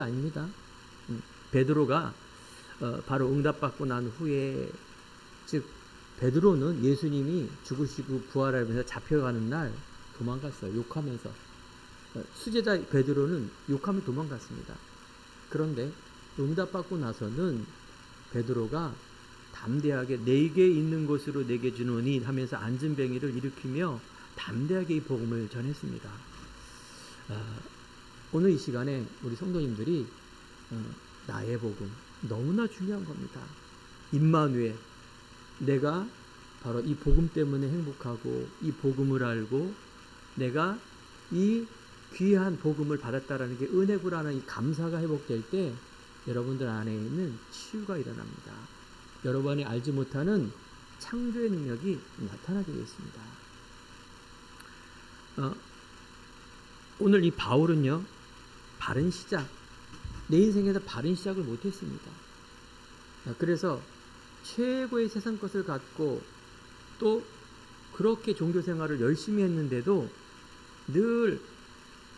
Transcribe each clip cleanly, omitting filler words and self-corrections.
아닙니다. 베드로가 바로 응답받고 난 후에, 즉 베드로는 예수님이 죽으시고 부활하면서 잡혀가는 날 도망갔어요. 욕하면서. 수제자 베드로는 욕하며 도망갔습니다. 그런데 응답받고 나서는 베드로가 담대하게 내게 있는 것으로 내게 주노니 하면서 안진뱅이를 일으키며 담대하게 이 복음을 전했습니다. 오늘 이 시간에 우리 성도님들이 나의 복음 너무나 중요한 겁니다. 임마누엘, 내가 바로 이 복음 때문에 행복하고 이 복음을 알고 내가 이 귀한 복음을 받았다라는 게 은혜구라는 이 감사가 회복될 때 여러분들 안에 있는 치유가 일어납니다. 여러분이 알지 못하는 창조의 능력이 나타나게 되겠습니다. 오늘 이 바울은요, 바른 시작, 내 인생에서 바른 시작을 못했습니다. 그래서 최고의 세상 것을 갖고 또 그렇게 종교생활을 열심히 했는데도 늘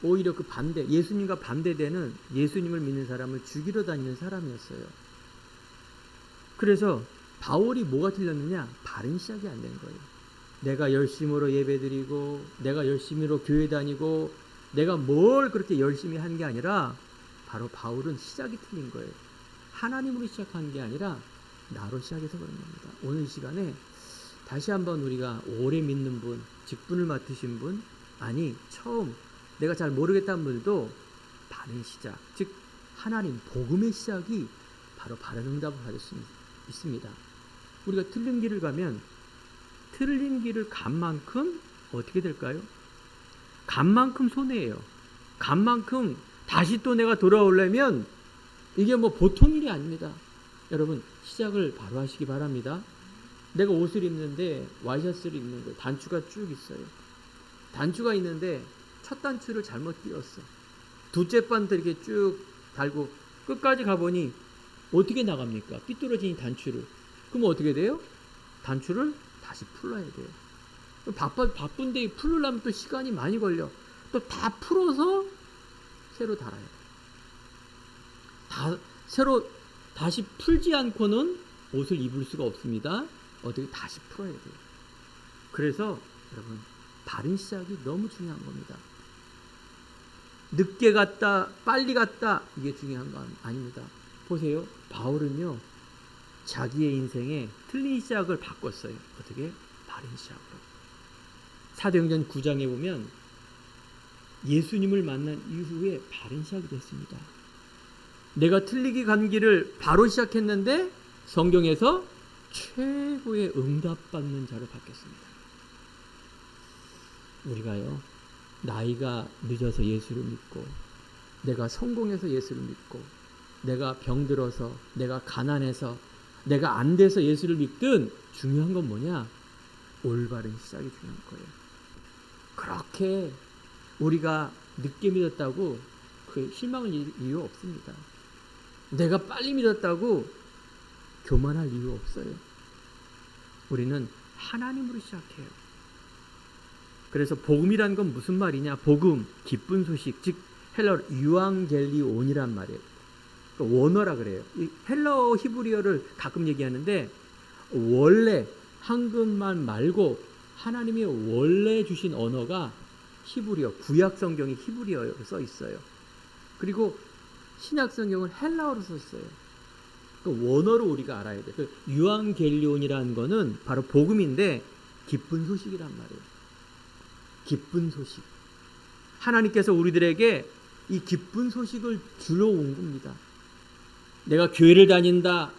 오히려 그 반대, 예수님과 반대되는 예수님을 믿는 사람을 죽이러 다니는 사람이었어요. 그래서 바울이 뭐가 틀렸느냐? 바른 시작이 안 된 거예요. 내가 열심으로 예배드리고 내가 열심히로 교회 다니고 내가 뭘 그렇게 열심히 한 게 아니라 바로 바울은 시작이 틀린 거예요. 하나님으로 시작한 게 아니라 나로 시작해서 그런 겁니다. 오늘 이 시간에 다시 한번 우리가 오래 믿는 분, 직분을 맡으신 분, 아니 처음 내가 잘 모르겠다는 분들도 바른 시작, 즉 하나님 복음의 시작이 바로 바른 응답을 받을 수 있습니다. 우리가 틀린 길을 가면 틀린 길을 간 만큼 어떻게 될까요? 간 만큼 손해예요. 간 만큼 다시 또 내가 돌아오려면 이게 뭐 보통 일이 아닙니다. 여러분 시작을 바로 하시기 바랍니다. 내가 옷을 입는데 와이셔츠를 입는 거예요. 단추가 쭉 있어요. 단추가 있는데 첫 단추를 잘못 끼웠어. 두째 반도 이렇게 쭉 달고 끝까지 가보니 어떻게 나갑니까? 삐뚤어진 단추를. 그럼 어떻게 돼요? 단추를 다시 풀어야 돼요. 바쁜데 풀으려면 또 시간이 많이 걸려. 또 다 풀어서 새로 달아야 돼요. 새로 다시 풀지 않고는 옷을 입을 수가 없습니다. 어떻게 다시 풀어야 돼요. 그래서 여러분 바른 시작이 너무 중요한 겁니다. 늦게 갔다 빨리 갔다 이게 중요한 건 아닙니다. 보세요. 바울은요 자기의 인생에 틀린 시작을 바꿨어요. 어떻게? 바른 시작으로. 사도행전 9장에 보면 예수님을 만난 이후에 바른 시작이 됐습니다. 내가 틀리게 간 길을 바로 시작했는데 성경에서 최고의 응답받는 자로 바뀌었습니다. 우리가요 나이가 늦어서 예수를 믿고 내가 성공해서 예수를 믿고 내가 병들어서 내가 가난해서 내가 안 돼서 예수를 믿든 중요한 건 뭐냐? 올바른 시작이 중요한 거예요. 그렇게 우리가 늦게 믿었다고 그 실망할 이유 없습니다. 내가 빨리 믿었다고 교만할 이유 없어요. 우리는 하나님으로 시작해요. 그래서 복음이란 건 무슨 말이냐? 복음, 기쁜 소식, 즉 헬라어로 유앙겔리온이란 말이에요. 원어라 그래요. 이 헬라어 히브리어를 가끔 얘기하는데 원래 한글말 말고 하나님이 원래 주신 언어가 히브리어, 구약 성경이 히브리어로 써 있어요. 그리고 신약 성경은 헬라어로 써 있어요. 그 원어로 우리가 알아야 돼요. 그 유앙겔리온이라는 거는 바로 복음인데 기쁜 소식이란 말이에요. 기쁜 소식. 하나님께서 우리들에게 이 기쁜 소식을 주러 온 겁니다. 내가 교회를 다닌다,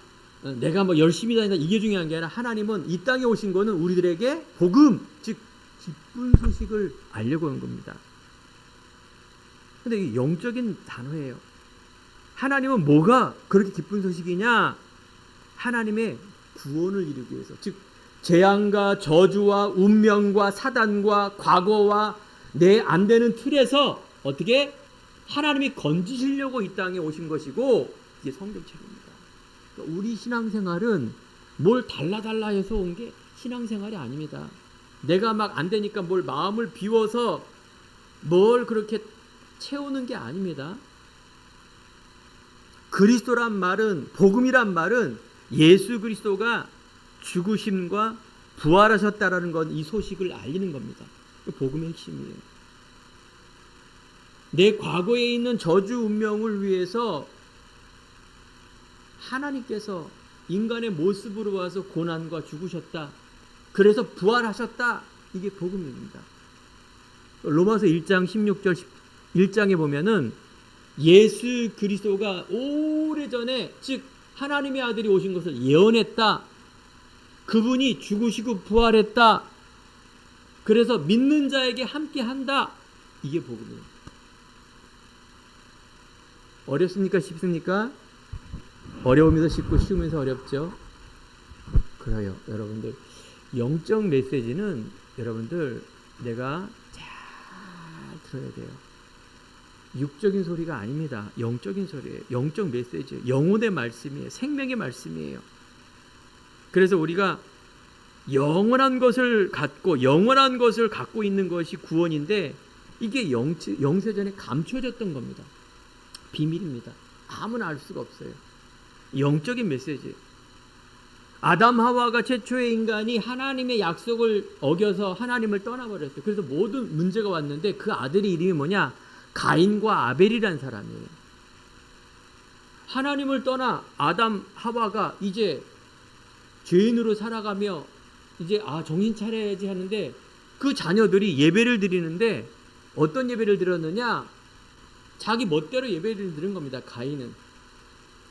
내가 뭐 열심히 다닌다 이게 중요한 게 아니라 하나님은 이 땅에 오신 거는 우리들에게 복음, 즉 기쁜 소식을 알려고 온 겁니다. 근데 이게 영적인 단어예요. 하나님은 뭐가 그렇게 기쁜 소식이냐? 하나님의 구원을 이루기 위해서, 즉 재앙과 저주와 운명과 사단과 과거와 내 안 되는 틀에서 어떻게 하나님이 건지시려고 이 땅에 오신 것이고 이게 성경책입니다. 그러니까 우리 신앙생활은 뭘 달라 해서 온 게 신앙생활이 아닙니다. 내가 막 안 되니까 뭘 마음을 비워서 뭘 그렇게 채우는 게 아닙니다. 그리스도란 말은, 복음이란 말은 예수 그리스도가 죽으심과 부활하셨다라는 건 이 소식을 알리는 겁니다. 복음의 핵심이에요. 내 과거에 있는 저주 운명을 위해서 하나님께서 인간의 모습으로 와서 고난과 죽으셨다. 그래서 부활하셨다. 이게 복음입니다. 로마서 1장 16절 1장에 보면은 예수 그리스도가 오래전에, 즉 하나님의 아들이 오신 것을 예언했다. 그분이 죽으시고 부활했다. 그래서 믿는 자에게 함께 한다. 이게 복음이에요. 어렵습니까? 쉽습니까? 어려우면서 쉽고 쉬우면서 어렵죠. 그래요. 여러분들 영적 메시지는 여러분들 내가 잘 들어야 돼요. 육적인 소리가 아닙니다. 영적인 소리예요. 영적 메시지, 영혼의 말씀이에요. 생명의 말씀이에요. 그래서 우리가 영원한 것을 갖고 있는 것이 구원인데, 이게 영세전에 감춰졌던 겁니다. 비밀입니다. 아무나 알 수가 없어요. 영적인 메시지. 아담 하와가 최초의 인간이 하나님의 약속을 어겨서 하나님을 떠나버렸어요. 그래서 모든 문제가 왔는데 그 아들의 이름이 뭐냐? 가인과 아벨이라는 사람이에요. 하나님을 떠나 아담 하와가 이제 죄인으로 살아가며 이제 정신 차려야지 하는데, 그 자녀들이 예배를 드리는데 어떤 예배를 드렸느냐? 자기 멋대로 예배를 드린 겁니다. 가인은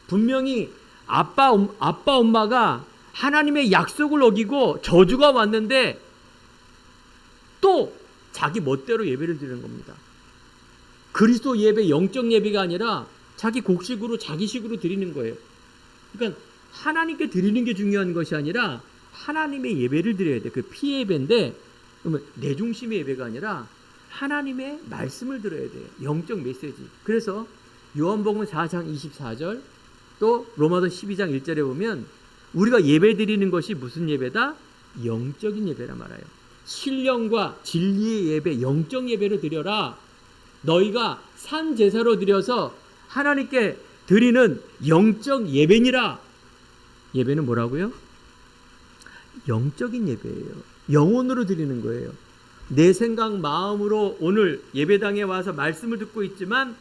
분명히 아빠 엄마가 하나님의 약속을 어기고 저주가 왔는데 또 자기 멋대로 예배를 드리는 겁니다. 그리스도 예배, 영적 예배가 아니라 자기 곡식으로 자기식으로 드리는 거예요. 그러니까 하나님께 드리는 게 중요한 것이 아니라 하나님의 예배를 드려야 돼. 그 피예배인데, 그러면 내 중심의 예배가 아니라 하나님의 말씀을 들어야 돼요. 영적 메시지. 그래서 요한복음 4장 24절 또 로마서 12장 1절에 보면 우리가 예배 드리는 것이 무슨 예배다? 영적인 예배라 말해요. 신령과 진리의 예배, 영적 예배로 드려라. 너희가 산 제사로 드려서 하나님께 드리는 영적 예배니라. 예배는 뭐라고요? 영적인 예배예요. 영혼으로 드리는 거예요. 내 생각 마음으로 오늘 예배당에 와서 말씀을 듣고 있지만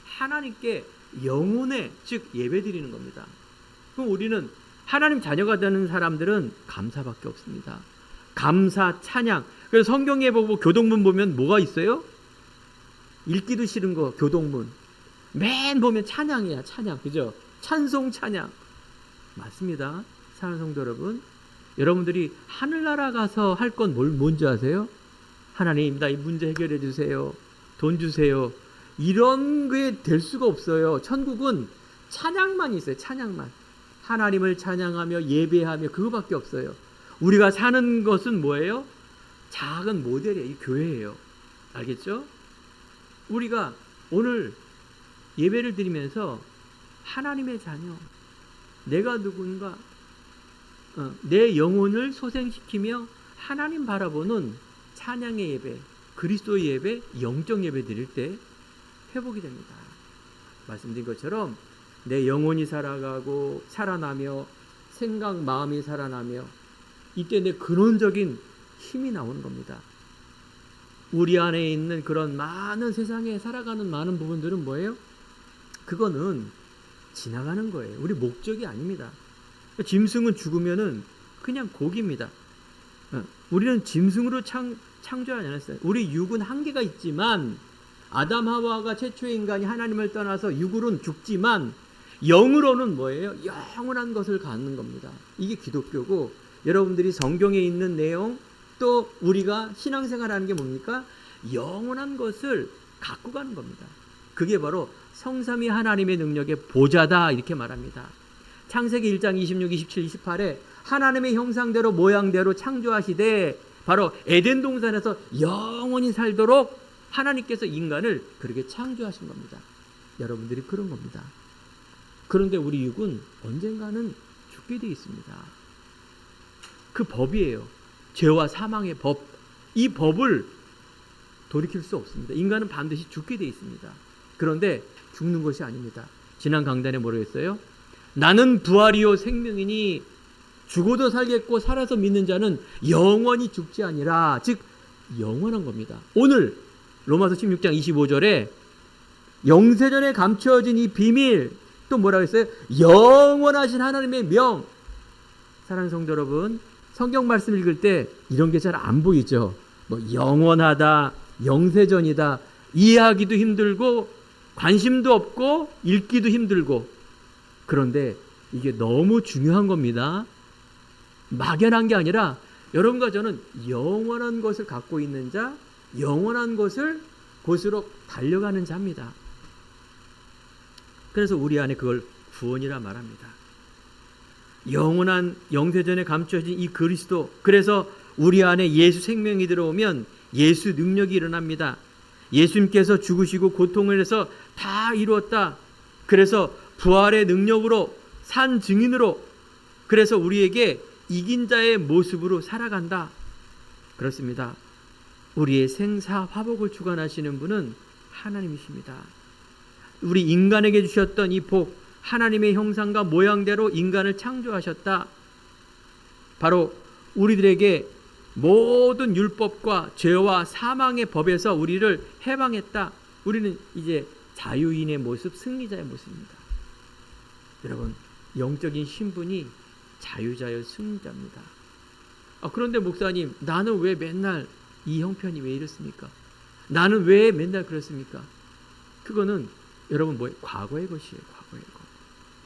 하나님께 영혼에, 즉 예배 드리는 겁니다. 그럼 우리는 하나님 자녀가 되는 사람들은 감사밖에 없습니다. 감사, 찬양. 그래서 성경에 보고 교동문 보면 뭐가 있어요? 읽기도 싫은 거 교동문. 맨 보면 찬양이야, 찬양. 그죠? 찬송, 찬양. 맞습니다. 사랑하는 성도 여러분. 여러분들이 하늘나라 가서 할 건 뭔지 아세요? 하나님, 나 이 문제 해결해 주세요. 돈 주세요. 이런 게 될 수가 없어요. 천국은 찬양만 있어요. 찬양만. 하나님을 찬양하며 예배하며 그거밖에 없어요. 우리가 사는 것은 뭐예요? 작은 모델이에요. 이 교회예요. 알겠죠? 우리가 오늘 예배를 드리면서 하나님의 자녀, 내가 누군가, 내 영혼을 소생시키며 하나님 바라보는 찬양의 예배, 그리스도의 예배, 영적 예배 드릴 때 회복이 됩니다. 말씀드린 것처럼 내 영혼이 살아가고 살아나며 생각, 마음이 살아나며 이때 내 근원적인 힘이 나오는 겁니다. 우리 안에 있는 그런 많은 세상에 살아가는 많은 부분들은 뭐예요? 그거는 지나가는 거예요. 우리 목적이 아닙니다. 짐승은 죽으면은 그냥 고기입니다. 우리는 짐승으로 창조하지 않았어요. 우리 육은 한계가 있지만 아담 하와가 최초의 인간이 하나님을 떠나서 육으로는 죽지만 영으로는 뭐예요? 영원한 것을 갖는 겁니다. 이게 기독교고, 여러분들이 성경에 있는 내용, 또 우리가 신앙생활하는 게 뭡니까? 영원한 것을 갖고 가는 겁니다. 그게 바로 성삼위 하나님의 능력의 보좌다, 이렇게 말합니다. 창세기 1장 26, 27, 28에 하나님의 형상대로 모양대로 창조하시되 바로 에덴 동산에서 영원히 살도록 하나님께서 인간을 그렇게 창조하신 겁니다. 여러분들이 그런 겁니다. 그런데 우리 육은 언젠가는 죽게 되어 있습니다. 그 법이에요. 죄와 사망의 법. 이 법을 돌이킬 수 없습니다. 인간은 반드시 죽게 되어 있습니다. 그런데 죽는 것이 아닙니다. 지난 강단에 뭐라고 했어요? 나는 부활이요 생명이니 죽어도 살겠고 살아서 믿는 자는 영원히 죽지 아니라, 즉 영원한 겁니다. 오늘 로마서 16장 25절에 영세전에 감추어진 이 비밀, 또 뭐라고 했어요? 영원하신 하나님의 명. 사랑하는 성도 여러분, 성경 말씀 읽을 때 이런 게 잘 안 보이죠. 뭐 영원하다, 영세전이다, 이해하기도 힘들고 관심도 없고 읽기도 힘들고. 그런데 이게 너무 중요한 겁니다. 막연한 게 아니라 여러분과 저는 영원한 것을 갖고 있는 자, 영원한 것을 곳으로 달려가는 자입니다. 그래서 우리 안에 그걸 구원이라 말합니다. 영원한 영세전에 감춰진 이 그리스도, 그래서 우리 안에 예수 생명이 들어오면 예수 능력이 일어납니다. 예수님께서 죽으시고 고통을 해서 다 이루었다. 그래서 부활의 능력으로 산 증인으로, 그래서 우리에게 이긴 자의 모습으로 살아간다. 그렇습니다. 우리의 생사 화복을 주관하시는 분은 하나님이십니다. 우리 인간에게 주셨던 이 복, 하나님의 형상과 모양대로 인간을 창조하셨다. 바로 우리들에게 모든 율법과 죄와 사망의 법에서 우리를 해방했다. 우리는 이제 자유인의 모습, 승리자의 모습입니다. 여러분, 영적인 신분이 자유자여 승리자입니다. 그런데 목사님, 나는 왜 맨날 이 형편이 왜 이렇습니까? 나는 왜 맨날 그렇습니까? 그거는 여러분 과거의 것이에요. 과거의 것.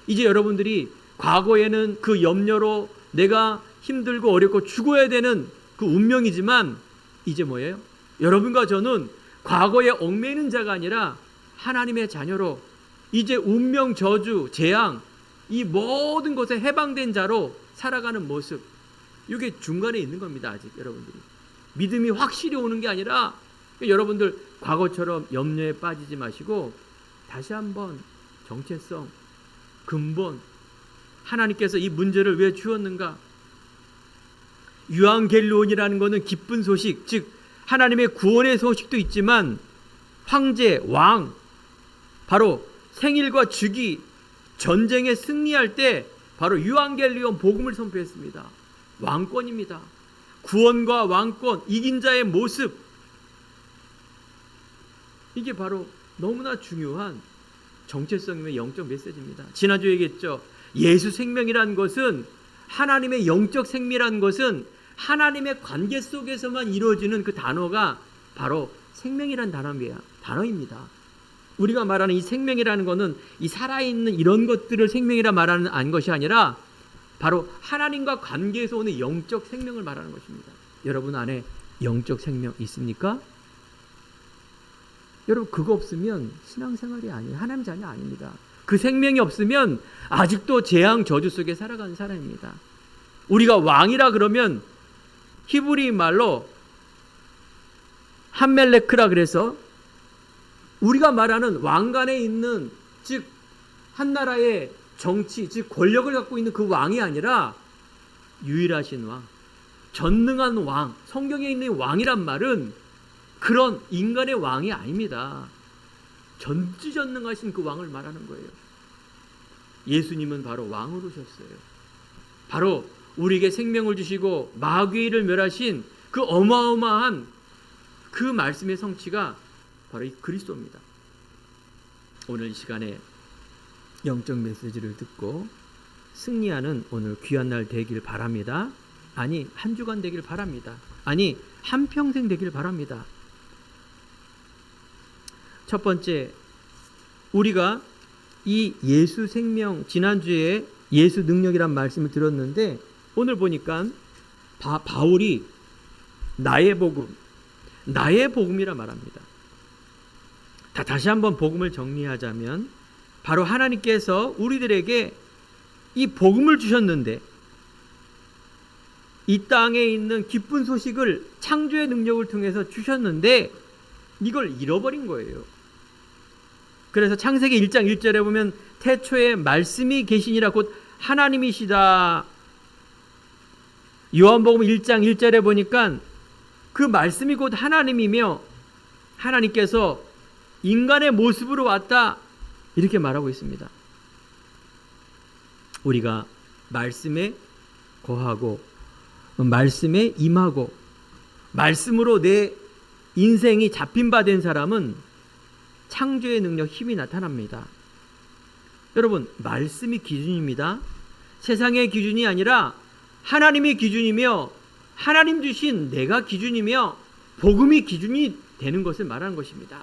이제 여러분들이 과거에는 그 염려로 내가 힘들고 어렵고 죽어야 되는 그 운명이지만, 이제 뭐예요? 여러분과 저는 과거에 얽매이는 자가 아니라 하나님의 자녀로 이제 운명, 저주, 재앙, 이 모든 것에 해방된 자로 살아가는 모습, 이게 중간에 있는 겁니다. 아직 여러분들이 믿음이 확실히 오는 게 아니라, 여러분들 과거처럼 염려에 빠지지 마시고 다시 한번 정체성, 근본, 하나님께서 이 문제를 왜 주었는가. 유앙겔리온이라는 것은 기쁜 소식, 즉 하나님의 구원의 소식도 있지만 황제, 왕, 바로 생일과 주기, 전쟁에 승리할 때 바로 유앙겔리온 복음을 선포했습니다. 왕권입니다. 구원과 왕권, 이긴 자의 모습, 이게 바로 너무나 중요한 정체성의 영적 메시지입니다. 지난주에 얘기했죠. 예수 생명이라는 것은, 하나님의 영적 생명이라는 것은 하나님의 관계 속에서만 이루어지는 그 단어가 바로 생명이라는 단어입니다. 우리가 말하는 이 생명이라는 것은 이 살아있는 이런 것들을 생명이라 말하는 것이 아니라 바로 하나님과 관계에서 오는 영적 생명을 말하는 것입니다. 여러분 안에 영적 생명 있습니까? 여러분 그거 없으면 신앙생활이 아니에요. 하나님 자녀 아닙니다. 그 생명이 없으면 아직도 재앙 저주 속에 살아가는 사람입니다. 우리가 왕이라 그러면 히브리 말로 함멜레크라 그래서 우리가 말하는 왕관에 있는, 즉 한나라의 정치, 즉 권력을 갖고 있는 그 왕이 아니라 유일하신 왕, 전능한 왕, 성경에 있는 왕이란 말은 그런 인간의 왕이 아닙니다. 전지전능하신 그 왕을 말하는 거예요. 예수님은 바로 왕으로 오셨어요. 바로 우리에게 생명을 주시고 마귀를 멸하신 그 어마어마한 그 말씀의 성취가 바로 이 그리스도입니다. 오늘 이 시간에 영적 메시지를 듣고 승리하는 오늘 귀한 날 되길 바랍니다. 아니, 한 주간 되길 바랍니다. 아니, 한평생 되길 바랍니다. 첫 번째, 우리가 이 예수 생명, 지난주에 예수 능력이란 말씀을 들었는데 오늘 보니까 바울이 나의 복음이라 말합니다. 다시 한번 복음을 정리하자면 바로 하나님께서 우리들에게 이 복음을 주셨는데, 이 땅에 있는 기쁜 소식을 창조의 능력을 통해서 주셨는데 이걸 잃어버린 거예요. 그래서 창세기 1장 1절에 보면 태초에 말씀이 계시니라 곧 하나님이시다. 요한복음 1장 1절에 보니까 그 말씀이 곧 하나님이며 하나님께서 인간의 모습으로 왔다, 이렇게 말하고 있습니다. 우리가 말씀에 거하고 말씀에 임하고 말씀으로 내 인생이 잡힌 바 된 사람은 창조의 능력, 힘이 나타납니다. 여러분, 말씀이 기준입니다. 세상의 기준이 아니라 하나님의 기준이며 하나님 주신 내가 기준이며 복음이 기준이 되는 것을 말하는 것입니다.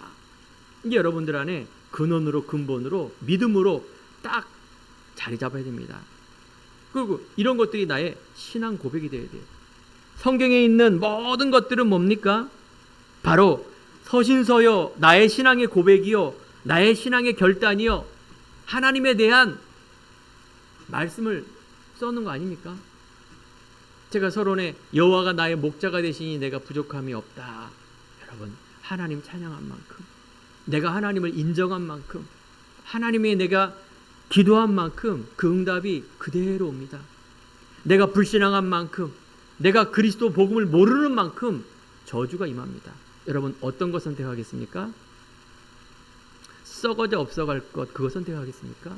이게 여러분들 안에 근원으로 근본으로 믿음으로 딱 자리 잡아야 됩니다. 그리고 이런 것들이 나의 신앙 고백이 되어야 돼요. 성경에 있는 모든 것들은 뭡니까? 바로 서신서요, 나의 신앙의 고백이요, 나의 신앙의 결단이요, 하나님에 대한 말씀을 써놓은 거 아닙니까? 제가 서론에 여호와가 나의 목자가 되시니 내가 부족함이 없다. 여러분, 하나님 찬양한 만큼, 내가 하나님을 인정한 만큼, 하나님의 내가 기도한 만큼 그 응답이 그대로 옵니다. 내가 불신앙한 만큼, 내가 그리스도 복음을 모르는 만큼 저주가 임합니다. 여러분, 어떤 것 선택하겠습니까? 썩어져 없어갈 것, 그거 선택하겠습니까?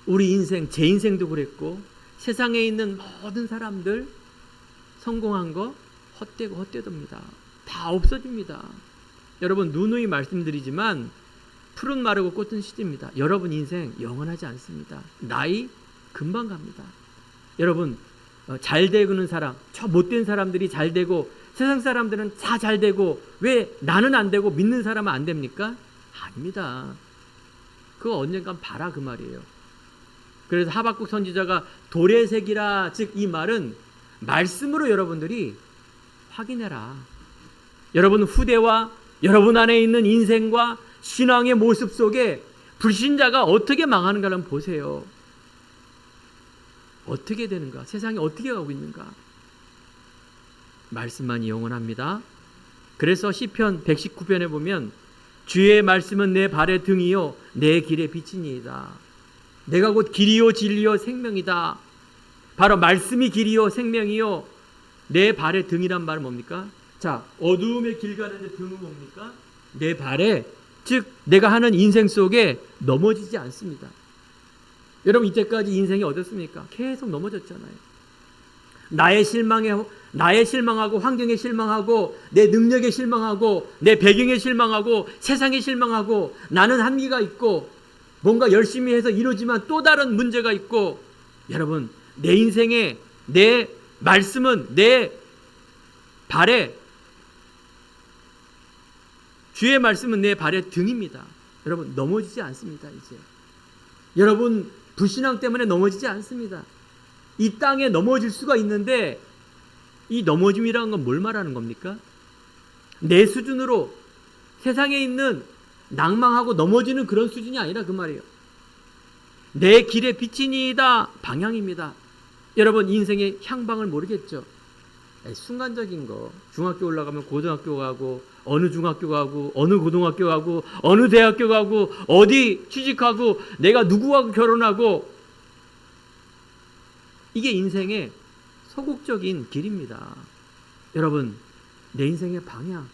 우리 인생, 제 인생도 그랬고 세상에 있는 모든 사람들 성공한 거 헛되고 헛되답니다. 다 없어집니다. 여러분, 누누이 말씀드리지만 풀은 마르고 꽃은 시집니다. 여러분 인생 영원하지 않습니다. 나이 금방 갑니다. 여러분, 잘 되는 사람, 저 못된 사람들이 잘 되고 세상 사람들은 다 잘 되고 왜 나는 안 되고 믿는 사람은 안 됩니까? 아닙니다. 그거 언젠간 봐라 그 말이에요. 그래서 하박국 선지자가 돌의 색이라, 즉 이 말은 말씀으로 여러분들이 확인해라. 여러분 후대와 여러분 안에 있는 인생과 신앙의 모습 속에 불신자가 어떻게 망하는가를 한번 보세요. 어떻게 되는가? 세상이 어떻게 가고 있는가? 말씀만이 영원합니다. 그래서 시편 119편에 보면 주의 말씀은 내 발의 등이요 내 길의 빛이니이다. 내가 곧 길이요 진리요 생명이다. 바로 말씀이 길이요 생명이요 내 발의 등이란 말은 뭡니까? 자, 어두움의 길 가는데 등은 뭡니까? 내 발에, 즉 내가 하는 인생 속에 넘어지지 않습니다. 여러분, 이때까지 인생이 어떻습니까? 계속 넘어졌잖아요. 나의 실망하고 환경에 실망하고 내 능력에 실망하고 내 배경에 실망하고 세상에 실망하고 나는 한계가 있고 뭔가 열심히 해서 이루지만 또 다른 문제가 있고, 여러분, 내 인생에 내 말씀은 내 발에, 주의 말씀은 내 발의 등입니다. 여러분, 넘어지지 않습니다. 이제 여러분 불신앙 때문에 넘어지지 않습니다. 이 땅에 넘어질 수가 있는데 이 넘어짐이라는 건 뭘 말하는 겁니까? 내 수준으로 세상에 있는 낭망하고 넘어지는 그런 수준이 아니라 그 말이에요. 내 길의 빛이니이다, 방향입니다. 여러분 인생의 향방을 모르겠죠? 순간적인 거, 중학교 올라가면 고등학교 가고 어느 중학교 가고 어느 고등학교 가고 어느 대학교 가고 어디 취직하고 내가 누구하고 결혼하고, 이게 인생의 소극적인 길입니다. 여러분, 내 인생의 방향,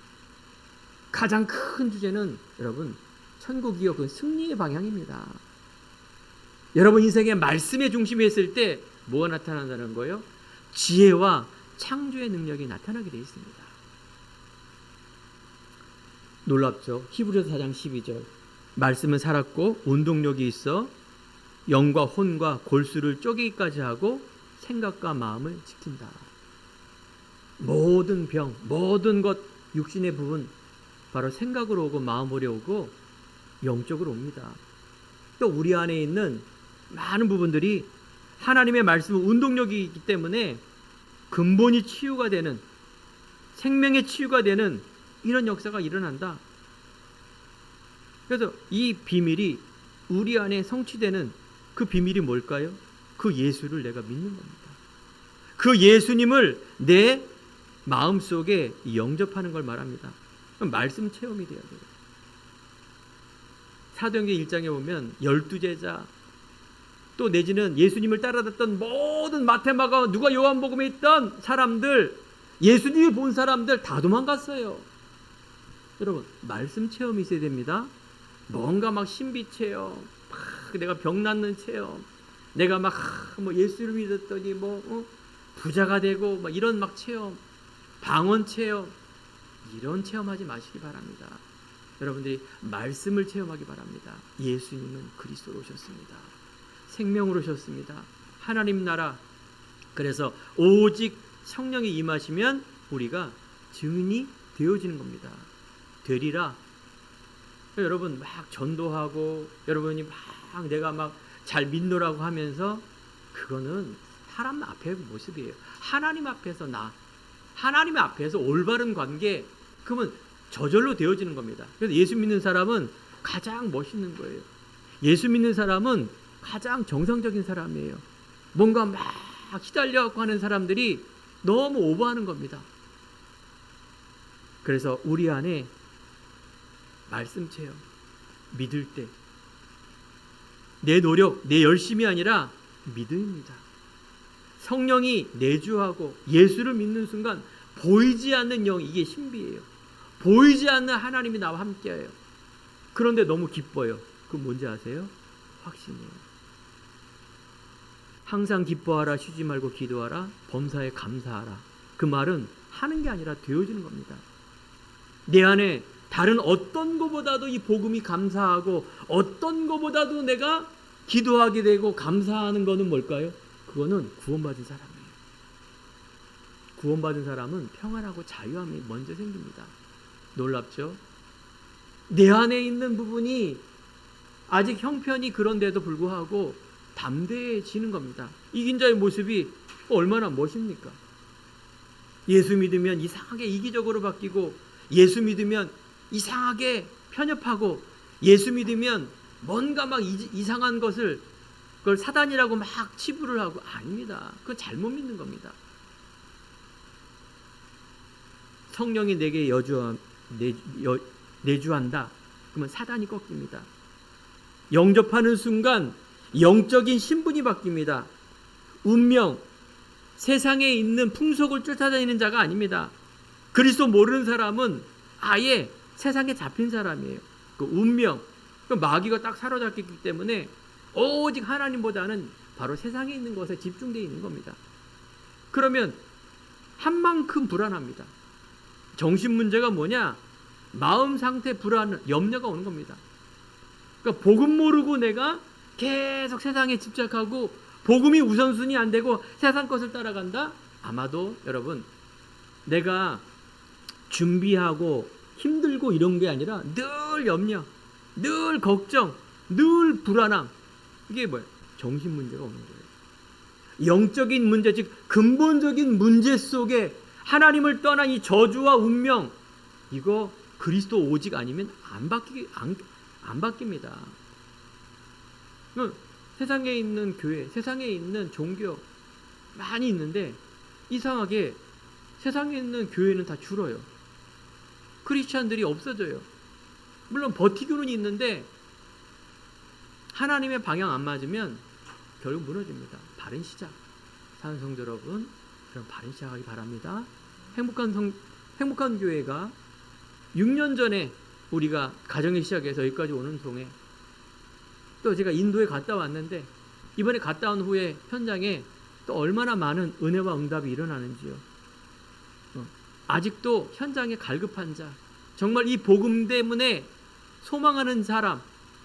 가장 큰 주제는 여러분 천국이요, 그 승리의 방향입니다. 여러분 인생의 말씀의 중심에 있을 때 뭐가 나타난다는 거예요? 지혜와 창조의 능력이 나타나게 되어 있습니다. 놀랍죠? 히브리서 4장 12절 말씀은 살았고 운동력이 있어 영과 혼과 골수를 쪼개기까지 하고 생각과 마음을 지킨다. 모든 병, 모든 것, 육신의 부분 바로 생각으로 오고 마음으로 오고 영적으로 옵니다. 또 우리 안에 있는 많은 부분들이 하나님의 말씀은 운동력이 있기 때문에 근본이 치유가 되는, 생명의 치유가 되는 이런 역사가 일어난다. 그래서 이 비밀이 우리 안에 성취되는 그 비밀이 뭘까요? 그 예수를 내가 믿는 겁니다. 그 예수님을 내 마음속에 영접하는 걸 말합니다. 그럼 말씀 체험이 돼야 돼요. 사도행전 1장에 보면 12제자 또 내지는 예수님을 따라갔던 모든 마태, 마가, 누가 요한복음에 있던 사람들, 예수님이 본 사람들 다 도망갔어요. 여러분, 말씀 체험이 있어야 됩니다. 뭔가 막 신비 체험, 막 내가 병 낫는 체험, 내가 막 뭐 예수를 믿었더니 부자가 되고 막 이런 막 체험, 방언 체험, 이런 체험하지 마시기 바랍니다. 여러분들이 말씀을 체험하기 바랍니다. 예수님은 그리스도로 오셨습니다. 생명으로 오셨습니다. 하나님 나라. 그래서 오직 성령이 임하시면 우리가 증인이 되어지는 겁니다. 되리라. 여러분 막 전도하고 여러분이 막 내가 막 잘 믿노라고 하면서 그거는 사람 앞의 모습이에요. 하나님 앞에서 하나님 앞에서 올바른 관계, 그러면 저절로 되어지는 겁니다. 그래서 예수 믿는 사람은 가장 멋있는 거예요. 예수 믿는 사람은 가장 정상적인 사람이에요. 뭔가 막 시달려갖고 하는 사람들이 너무 오버하는 겁니다. 그래서 우리 안에 말씀 체험, 믿을 때 내 노력, 내 열심이 아니라 믿음입니다. 성령이 내주하고 예수를 믿는 순간 보이지 않는 영, 이게 신비예요. 보이지 않는 하나님이 나와 함께해요. 그런데 너무 기뻐요. 그건 뭔지 아세요? 확신이에요. 항상 기뻐하라, 쉬지 말고 기도하라, 범사에 감사하라. 그 말은 하는 게 아니라 되어지는 겁니다. 내 안에 다른 어떤 것보다도 이 복음이 감사하고 어떤 것보다도 내가 기도하게 되고 감사하는 것은 뭘까요? 그거는 구원받은 사람이에요. 구원받은 사람은 평안하고 자유함이 먼저 생깁니다. 놀랍죠? 내 안에 있는 부분이 아직 형편이 그런데도 불구하고 담대해지는 겁니다. 이긴 자의 모습이 얼마나 멋입니까? 예수 믿으면 이상하게 이기적으로 바뀌고, 예수 믿으면 이상하게 편협하고, 예수 믿으면 뭔가 막 이상한 것을 그걸 사단이라고 막 치부를 하고, 아닙니다. 그건 잘못 믿는 겁니다. 성령이 내게 내주한다. 그러면 사단이 꺾입니다. 영접하는 순간 영적인 신분이 바뀝니다. 운명, 세상에 있는 풍속을 쫓아다니는 자가 아닙니다. 그리스도 모르는 사람은 아예 세상에 잡힌 사람이에요. 그 운명, 그 마귀가 딱 사로잡혔기 때문에 오직 하나님보다는 바로 세상에 있는 것에 집중되어 있는 겁니다. 그러면 한 만큼 불안합니다. 정신 문제가 뭐냐? 마음 상태 불안, 염려가 오는 겁니다. 그러니까 복음 모르고 내가 계속 세상에 집착하고 복음이 우선순위 안 되고 세상 것을 따라간다? 아마도 여러분, 내가 준비하고 힘들고 이런 게 아니라 늘 염려, 늘 걱정, 늘 불안함. 이게 뭐예요? 정신 문제가 오는 거예요. 영적인 문제, 즉 근본적인 문제 속에 하나님을 떠난 이 저주와 운명, 이거 그리스도 오직 아니면 안 바뀝니다. 세상에 있는 교회, 세상에 있는 종교 많이 있는데 이상하게 세상에 있는 교회는 다 줄어요. 크리스찬들이 없어져요. 물론 버티고는 있는데 하나님의 방향 안 맞으면 결국 무너집니다. 바른 시작. 사는 성도 여러분, 그럼 바른 시작하기 바랍니다. 행복한 교회가 6년 전에 우리가 가정의 시작에서 여기까지 오는 동에 또 제가 인도에 갔다 왔는데 이번에 갔다 온 후에 현장에 또 얼마나 많은 은혜와 응답이 일어나는지요. 아직도 현장에 갈급한 자, 정말 이 복음 때문에 소망하는 사람,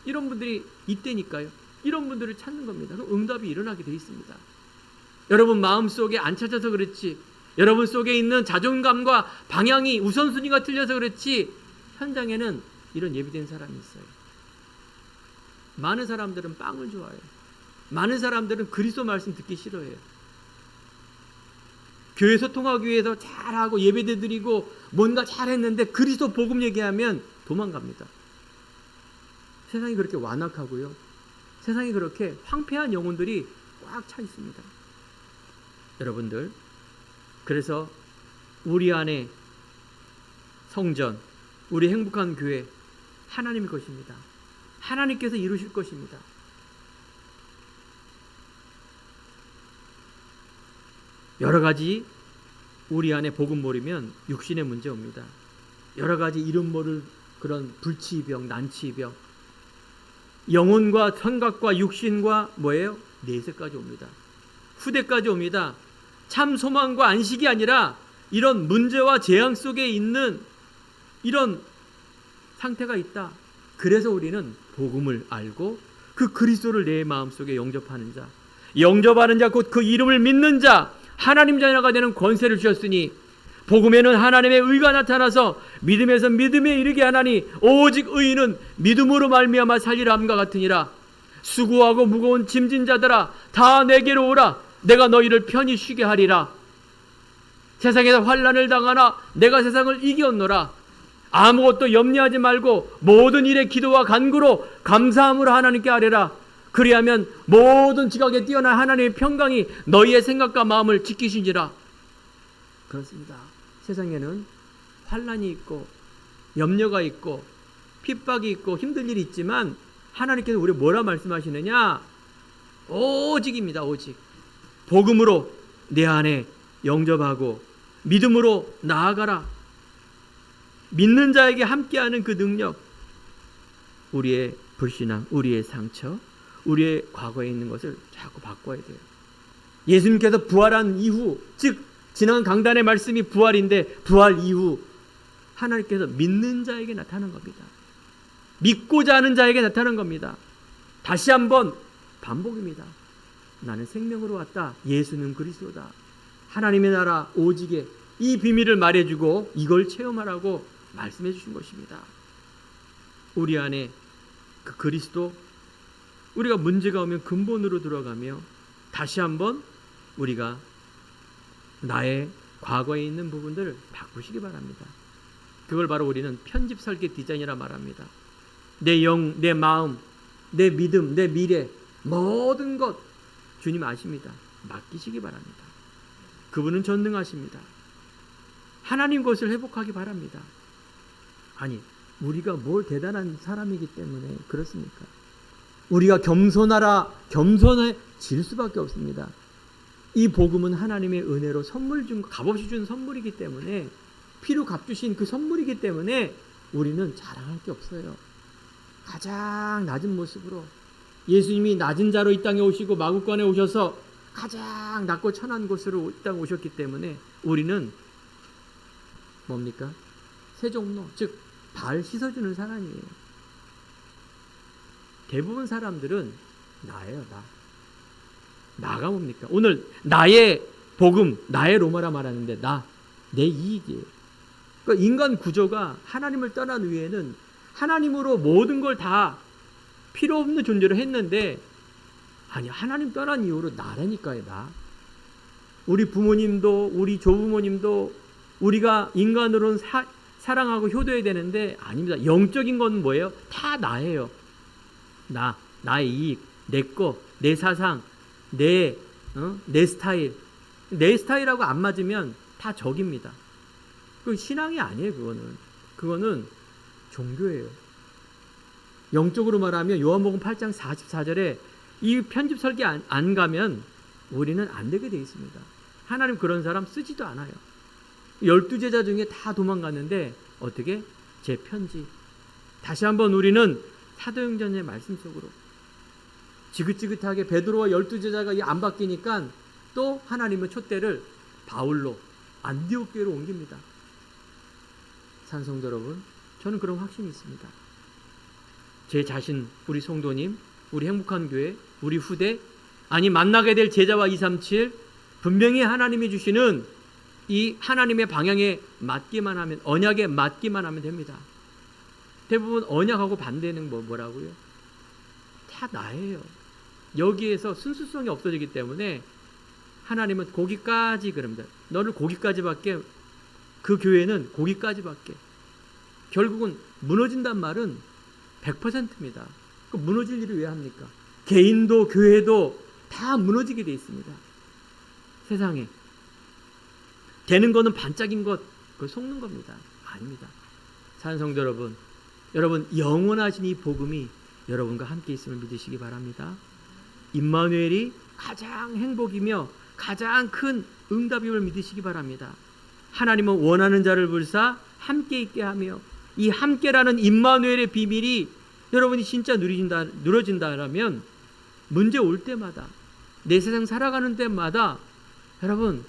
이런 분들이 있다니까요. 이런 분들을 찾는 겁니다. 그럼 응답이 일어나게 돼 있습니다. 여러분 마음속에 안 찾아서 그렇지, 여러분 속에 있는 자존감과 방향이 우선순위가 틀려서 그렇지, 현장에는 이런 예비된 사람이 있어요. 많은 사람들은 빵을 좋아해요. 많은 사람들은 그리스도 말씀 듣기 싫어해요. 교회 소통하기 위해서 잘하고 예배도 드리고 뭔가 잘했는데 그리스도 복음 얘기하면 도망갑니다. 세상이 그렇게 완악하고요. 세상이 그렇게 황폐한 영혼들이 꽉 차 있습니다. 여러분들, 그래서 우리 안에 성전, 우리 행복한 교회, 하나님의 것입니다. 하나님께서 이루실 것입니다. 여러 가지 우리 안에 복음 모르면 육신의 문제 옵니다. 여러 가지 이름 모를 그런 불치병, 난치병, 영혼과 생각과 육신과 뭐예요? 내세까지 옵니다. 후대까지 옵니다. 참 소망과 안식이 아니라 이런 문제와 재앙 속에 있는 이런 상태가 있다. 그래서 우리는 복음을 알고 그 그리스도를 내 마음속에 영접하는 자, 영접하는 자 곧 그 이름을 믿는 자, 하나님 자녀가 되는 권세를 주셨으니 복음에는 하나님의 의가 나타나서 믿음에서 믿음에 이르게 하나니 오직 의인은 믿음으로 말미암아 살리라 함과 같으니라. 수고하고 무거운 짐진 자들아 다 내게로 오라. 내가 너희를 편히 쉬게 하리라. 세상에서 환난을 당하나 내가 세상을 이겼노라. 아무것도 염려하지 말고 모든 일에 기도와 간구로 감사함으로 하나님께 아뢰라. 그리하면 모든 지각에 뛰어난 하나님의 평강이 너희의 생각과 마음을 지키시니라. 그렇습니다. 세상에는 환난이 있고 염려가 있고 핍박이 있고 힘든 일이 있지만 하나님께서 우리 뭐라 말씀하시느냐? 오직입니다. 오직. 복음으로 내 안에 영접하고 믿음으로 나아가라. 믿는 자에게 함께하는 그 능력, 우리의 불신앙, 우리의 상처, 우리의 과거에 있는 것을 자꾸 바꿔야 돼요. 예수님께서 부활한 이후, 즉 지난 강단의 말씀이 부활인데 부활 이후 하나님께서 믿는 자에게 나타난 겁니다. 믿고자 하는 자에게 나타난 겁니다. 다시 한번 반복입니다. 나는 생명으로 왔다. 예수는 그리스도다. 하나님의 나라 오직에 이 비밀을 말해주고 이걸 체험하라고 말씀해 주신 것입니다. 우리 안에 그 그리스도, 우리가 문제가 오면 근본으로 들어가며 다시 한번 우리가 나의 과거에 있는 부분들을 바꾸시기 바랍니다. 그걸 바로 우리는 편집 설계 디자인이라 말합니다. 내 영, 내 마음, 내 믿음, 내 미래 모든 것 주님 아십니다. 맡기시기 바랍니다. 그분은 전능하십니다. 하나님 것을 회복하기 바랍니다. 아니, 우리가 뭘 대단한 사람이기 때문에 그렇습니까? 우리가 겸손하라, 겸손해질 수밖에 없습니다. 이 복음은 하나님의 은혜로 선물 준, 값없이 준 선물이기 때문에, 피로 값주신 그 선물이기 때문에 우리는 자랑할 게 없어요. 가장 낮은 모습으로 예수님이 낮은 자로 이 땅에 오시고 마구간에 오셔서 가장 낮고 천한 곳으로 이 땅에 오셨기 때문에 우리는 뭡니까? 세종로, 즉 발 씻어주는 사람이에요. 대부분 사람들은 나예요. 나가 뭡니까? 오늘 나의 복음, 나의 로마라 말하는데 내 이익이에요. 그러니까 인간 구조가 하나님을 떠난 후에는 하나님으로 모든 걸 다 필요 없는 존재로 했는데, 아니 하나님 떠난 이후로 나라니까요. 나. 우리 부모님도 우리 조부모님도 우리가 인간으로는 사랑하고 효도해야 되는데 아닙니다. 영적인 건 뭐예요? 다 나예요. 나의 이익, 내 거, 내 사상, 내 스타일. 내 스타일하고 안 맞으면 다 적입니다. 그 신앙이 아니에요. 그거는 종교예요. 영적으로 말하면 요한복음 8장 44절에 이 편집 설계 안 가면 우리는 안 되게 되어 있습니다. 하나님 그런 사람 쓰지도 않아요. 12제자 중에 다 도망갔는데 어떻게? 제 편지. 다시 한번 우리는 사도행전의 말씀 속으로 지긋지긋하게 베드로와 12제자가 안 바뀌니까 또 하나님의 촛대를 바울로 안디옥 교회로 옮깁니다. 찬송도 여러분, 저는 그런 확신이 있습니다. 제 자신, 우리 성도님, 우리 행복한 교회, 우리 후대, 아니 만나게 될 제자와 237 분명히 하나님이 주시는 이 하나님의 방향에 맞기만 하면, 언약에 맞기만 하면 됩니다. 대부분 언약하고 반대는 뭐라고요? 다 나예요. 여기에서 순수성이 없어지기 때문에 하나님은 거기까지 그럽니다. 너를 거기까지밖에, 그 교회는 거기까지밖에. 결국은 무너진단 말은 100%입니다. 그 무너질 일을 왜 합니까? 개인도 교회도 다 무너지게 돼 있습니다. 세상에. 되는 거는 반짝인 것, 그걸 속는 겁니다. 아닙니다. 사는 성도 여러분 영원하신 이 복음이 여러분과 함께 있음을 믿으시기 바랍니다. 임마누엘이 가장 행복이며 가장 큰 응답임을 믿으시기 바랍니다. 하나님은 원하는 자를 불사 함께 있게 하며, 이 함께라는 임마누엘의 비밀이 여러분이 진짜 누려진다라면 문제 올 때마다 내 세상 살아가는 때마다 여러분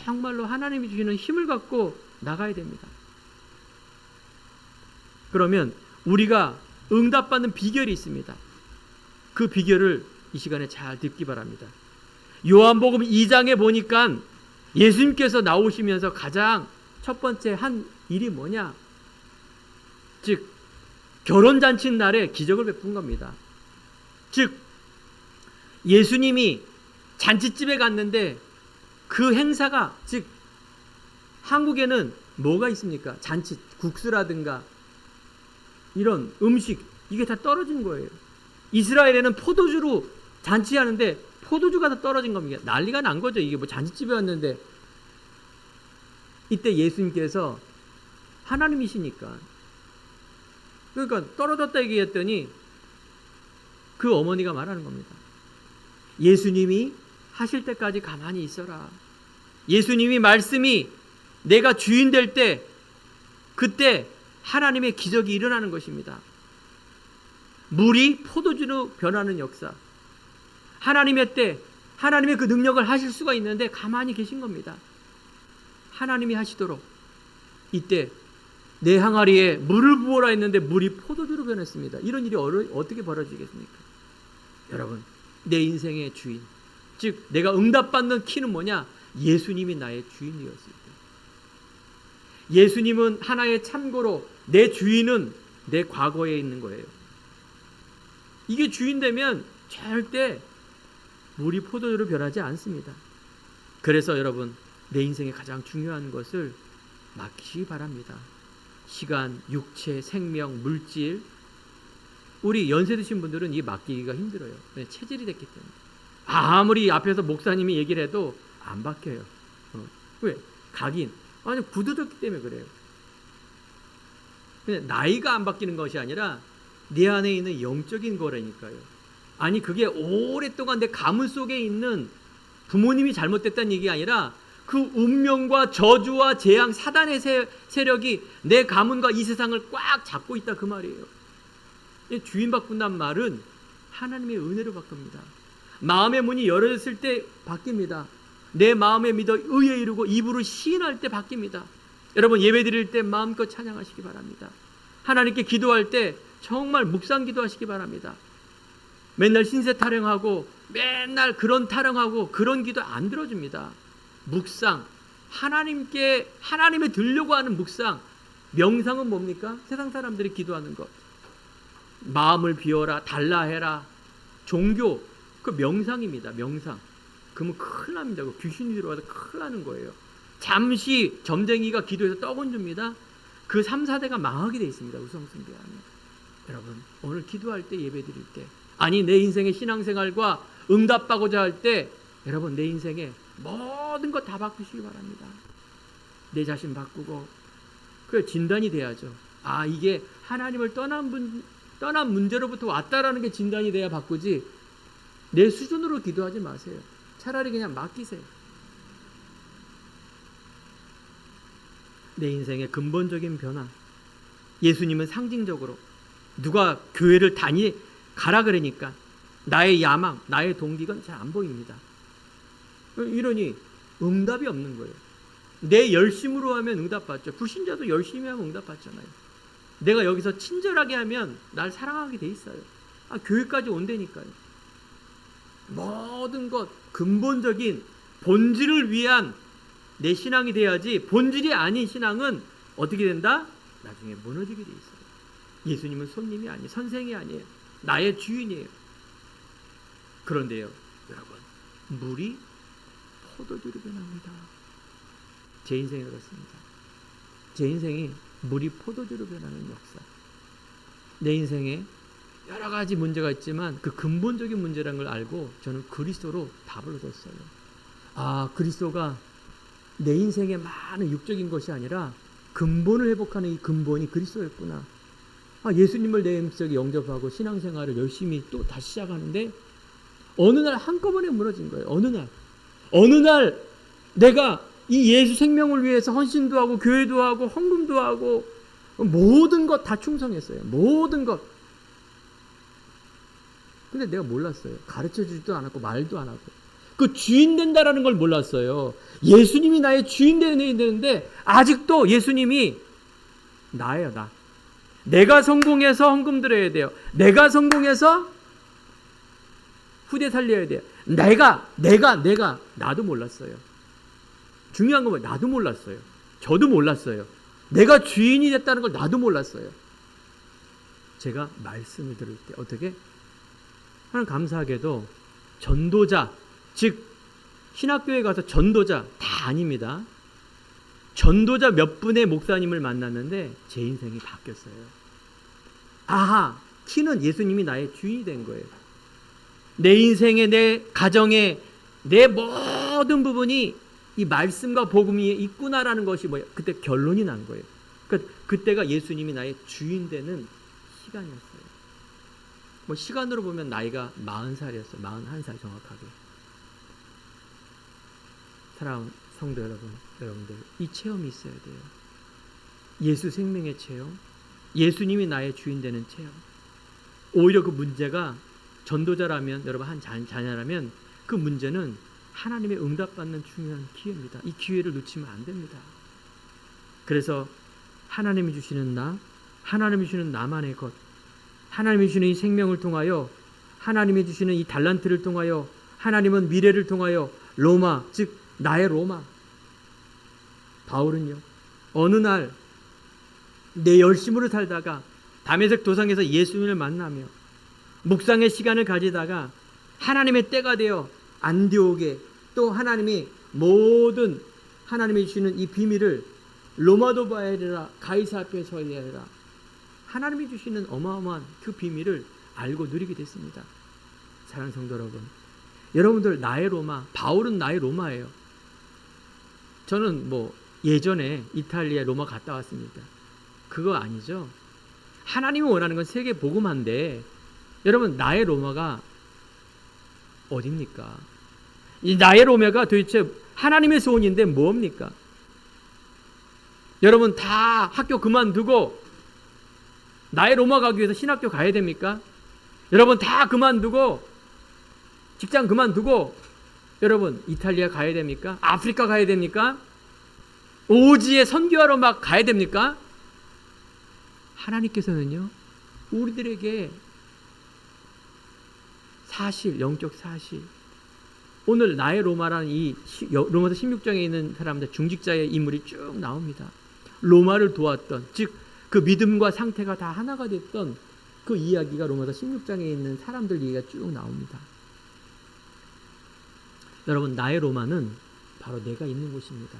정말로 하나님이 주시는 힘을 갖고 나가야 됩니다. 그러면 우리가 응답받는 비결이 있습니다. 그 비결을 이 시간에 잘 듣기 바랍니다. 요한복음 2장에 보니까 예수님께서 나오시면서 가장 첫 번째 한 일이 뭐냐? 즉 결혼잔치 날에 기적을 베푼 겁니다. 즉 예수님이 잔치집에 갔는데 그 행사가, 즉 한국에는 뭐가 있습니까? 잔치, 국수라든가 이런 음식, 이게 다 떨어진 거예요. 이스라엘에는 포도주로 잔치하는데 포도주가 다 떨어진 겁니다. 난리가 난 거죠. 이게 뭐 잔치집에 왔는데. 이때 예수님께서 하나님이시니까, 그러니까 떨어졌다 얘기했더니 그 어머니가 말하는 겁니다. 예수님이 하실 때까지 가만히 있어라. 예수님이 말씀이 내가 주인 될 때, 그때 하나님의 기적이 일어나는 것입니다. 물이 포도주로 변하는 역사, 하나님의 때 하나님의 그 능력을 하실 수가 있는데 가만히 계신 겁니다. 하나님이 하시도록. 이때 내 항아리에 물을 부어라 했는데 물이 포도주로 변했습니다. 이런 일이 어떻게 벌어지겠습니까? 여러분, 내 인생의 주인, 즉 내가 응답받는 키는 뭐냐? 예수님이 나의 주인이었을 때. 예수님은 하나의 참고로 내 주인은 내 과거에 있는 거예요. 이게 주인 되면 절대 물이 포도주로 변하지 않습니다. 그래서 여러분, 내 인생에 가장 중요한 것을 맡기시기 바랍니다. 시간, 육체, 생명, 물질. 우리 연세 드신 분들은 이 맡기기가 힘들어요. 체질이 됐기 때문에. 아무리 앞에서 목사님이 얘기를 해도 안 바뀌어요. 왜? 각인. 아니, 굳어졌기 때문에 그래요. 나이가 안 바뀌는 것이 아니라 내 안에 있는 영적인 거라니까요. 아니, 그게 오랫동안 내 가문 속에 있는 부모님이 잘못됐다는 얘기가 아니라 그 운명과 저주와 재앙, 사단의 세력이 내 가문과 이 세상을 꽉 잡고 있다, 그 말이에요. 주인 바꾼다는 말은 하나님의 은혜로 바꿉니다. 마음의 문이 열어졌을 때 바뀝니다. 내 마음에 믿어 의에 이르고 입으로 시인할 때 바뀝니다. 여러분, 예배 드릴 때 마음껏 찬양하시기 바랍니다. 하나님께 기도할 때 정말 묵상 기도하시기 바랍니다. 맨날 신세 타령하고 맨날 그런 타령하고 그런 기도 안 들어줍니다. 묵상, 하나님에 들려고 하는 묵상. 명상은 뭡니까? 세상 사람들이 기도하는 것. 마음을 비워라, 달라 해라. 종교, 그 명상입니다. 명상. 그러면 큰일 납니다. 귀신이 들어와서 큰일 나는 거예요. 잠시 점쟁이가 기도해서 떡은 줍니다. 그 3, 4대가 망하게 돼 있습니다. 우상숭배하면. 여러분, 오늘 기도할 때, 예배 드릴 때, 아니 내 인생의 신앙생활과 응답받고자 할 때, 여러분 내 인생에 모든 것 다 바꾸시기 바랍니다. 내 자신 바꾸고, 그 진단이 돼야죠. 아, 이게 하나님을 떠난 문제로부터 왔다라는 게 진단이 돼야 바꾸지, 내 수준으로 기도하지 마세요. 차라리 그냥 맡기세요. 내 인생의 근본적인 변화. 예수님은 상징적으로 누가 교회를 가라 그러니까 나의 야망, 나의 동기가 잘 안 보입니다. 이러니 응답이 없는 거예요. 내 열심으로 하면 응답받죠. 불신자도 열심히 하면 응답받잖아요. 내가 여기서 친절하게 하면 날 사랑하게 돼 있어요. 교회까지 온다니까요. 모든 것, 근본적인 본질을 위한 내 신앙이 돼야지, 본질이 아닌 신앙은 어떻게 된다? 나중에 무너지게 돼 있어요. 예수님은 손님이 아니에요. 선생이 아니에요. 나의 주인이에요. 그런데요, 여러분, 물이 포도주로 변합니다. 제 인생에 그렇습니다. 제 인생이 물이 포도주로 변하는 역사. 내 인생에 여러 가지 문제가 있지만 그 근본적인 문제라는 걸 알고 저는 그리스도로 답을 얻었어요. 아, 그리스도가 내 인생의 많은 육적인 것이 아니라 근본을 회복하는 이 근본이 그리스도였구나. 예수님을 내 인생에 영접하고 신앙생활을 열심히 또 다시 시작하는데 어느 날 한꺼번에 무너진 거예요. 어느 날 내가 이 예수 생명을 위해서 헌신도 하고 교회도 하고 헌금도 하고 모든 것 다 충성했어요. 모든 것. 근데 내가 몰랐어요. 가르쳐 주지도 않았고 말도 안 하고. 그 주인 된다라는 걸 몰랐어요. 예수님이 나의 주인 되는데 아직도 예수님이 나예요, 나. 내가 성공해서 헌금 드려야 돼요. 내가 성공해서 후대 살려야 돼요. 내가 나도 몰랐어요. 중요한 건 뭐예요? 나도 몰랐어요. 저도 몰랐어요. 내가 주인이 됐다는 걸 나도 몰랐어요. 제가 말씀을 들을 때 어떻게? 하나님 감사하게도 전도자, 즉 신학교에 가서 전도자 다 아닙니다. 전도자 몇 분의 목사님을 만났는데 제 인생이 바뀌었어요. 아하, 키는 예수님이 나의 주인이 된 거예요. 내 인생에, 내 가정에, 내 모든 부분이 이 말씀과 복음이 있구나라는 것이 뭐예요? 그때 결론이 난 거예요. 그때가 예수님이 나의 주인 되는 시간이었어요. 뭐 시간으로 보면 나이가 40살이었어요. 41살 정확하게. 사랑하는 성도 여러분들, 이 체험이 있어야 돼요. 예수 생명의 체험, 예수님이 나의 주인 되는 체험. 오히려 그 문제가 전도자라면, 여러분 한 자녀라면 그 문제는 하나님의 응답받는 중요한 기회입니다. 이 기회를 놓치면 안 됩니다. 그래서 하나님이 주시는 나, 하나님이 주시는 나만의 것, 하나님이 주시는 이 생명을 통하여, 하나님이 주시는 이 달란트를 통하여, 하나님은 미래를 통하여 로마, 즉 나의 로마. 바울은요, 어느 날 내 열심으로 살다가 다메섹 도상에서 예수님을 만나며 묵상의 시간을 가지다가 하나님의 때가 되어 안디옥에 또 하나님이 모든 하나님이 주시는 이 비밀을 로마도 봐야 되라, 가이사 앞에 서야 되라, 하나님이 주시는 어마어마한 그 비밀을 알고 누리게 됐습니다. 사랑하는 성도 여러분, 여러분들 나의 로마, 바울은 나의 로마예요. 저는 뭐 예전에 이탈리아 로마 갔다 왔습니다. 그거 아니죠. 하나님이 원하는 건 세계 복음화인데, 여러분 나의 로마가 어딥니까? 이 나의 로마가 도대체 하나님의 소원인데 뭡니까? 여러분 다 학교 그만두고 나의 로마 가기 위해서 신학교 가야 됩니까? 여러분 다 그만두고 직장 그만두고 여러분 이탈리아 가야 됩니까? 아프리카 가야 됩니까? 오지에 선교하러 막 가야 됩니까? 하나님께서는요, 우리들에게 사실, 영적 사실, 오늘 나의 로마라는 이 로마서 16장에 있는 사람들, 중직자의 인물이 쭉 나옵니다. 로마를 도왔던, 즉 그 믿음과 상태가 다 하나가 됐던 그 이야기가 로마서 16장에 있는 사람들 얘기가 쭉 나옵니다. 여러분 나의 로마는 바로 내가 있는 곳입니다.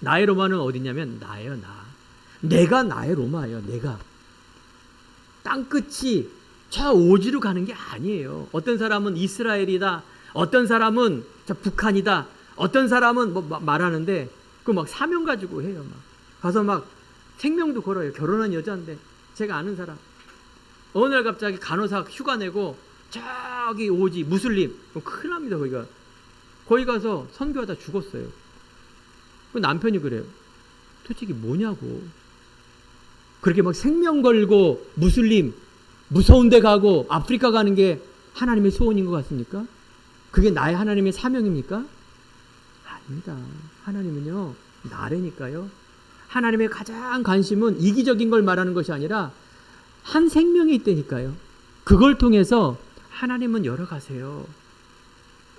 나의 로마는 어디냐면 나예요. 내가 나의 로마예요. 내가. 땅끝이 저 오지로 가는 게 아니에요. 어떤 사람은 이스라엘이다, 어떤 사람은 저 북한이다, 어떤 사람은 뭐 말하는데 그 막 사명 가지고 해요. 막 가서 막 생명도 걸어요. 결혼한 여자인데, 제가 아는 사람 어느 날 갑자기 간호사 휴가 내고 저기 오지 무슬림, 큰일 납니다. 거기 가서 선교하다 죽었어요. 그 남편이 그래요. 도대체 뭐냐고. 그렇게 막 생명 걸고 무슬림 무서운 데 가고 아프리카 가는 게 하나님의 소원인 것 같습니까? 그게 나의 하나님의 사명입니까? 아닙니다. 하나님은요, 나라니까요. 하나님의 가장 관심은 이기적인 걸 말하는 것이 아니라 한 생명이 있다니까요. 그걸 통해서 하나님은 열어가세요.